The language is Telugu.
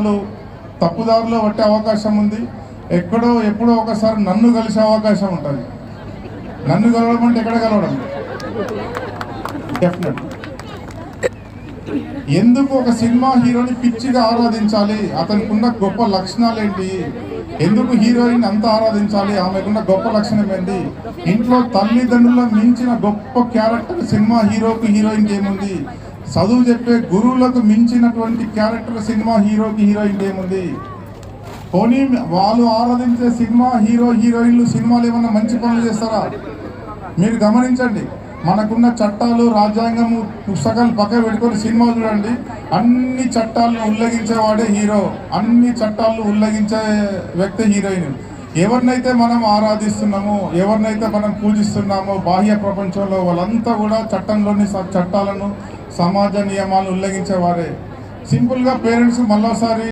వాళ్ళు తప్పుదారిలో పట్టే అవకాశం ఉంది. ఎప్పుడో ఒకసారి నన్ను కలిసే అవకాశం ఉంటుంది. నన్ను కలవడం అంటే ఎక్కడ కలవడం డెఫినెట్. ఎందుకు ఒక సినిమా హీరోని పిచ్చిగా ఆరాధించాలి? అతనికి ఉన్న గొప్ప లక్షణాలు ఏంటి? ఎందుకు హీరోయిన్ అంత ఆరాధించాలి? ఆమెకున్న గొప్ప లక్షణం ఏంటి? ఇంట్లో తల్లిదండ్రుల మించిన గొప్ప క్యారెక్టర్ సినిమా హీరోకి హీరోయిన్కి ఏముంది? చదువు చెప్పే గురువులకు మించినటువంటి క్యారెక్టర్ సినిమా హీరోకి హీరోయిన్కి ఏముంది? పోనీ వాళ్ళు ఆరాధించే సినిమా హీరోయిన్లు సినిమాలు ఏమన్నా మంచి పనులు చేస్తారా? మీరు గమనించండి. మనకున్న చట్టాలు, రాజ్యాంగము, పుస్తకాలు పక్క పెట్టుకొని సినిమా చూడండి. అన్ని చట్టాలను ఉల్లంఘించేవాడే హీరో, అన్ని చట్టాలను ఉల్లంఘించే వ్యక్తి హీరోయిన్. ఎవరినైతే మనం ఆరాధిస్తున్నామో, ఎవరినైతే మనం పూజిస్తున్నామో బాహ్య ప్రపంచంలో వాళ్ళంతా కూడా చట్టంలోని చట్టాలను, సమాజ నియమాలను ఉల్లంఘించేవారే. సింపుల్గా పేరెంట్స్ మళ్ళోసారి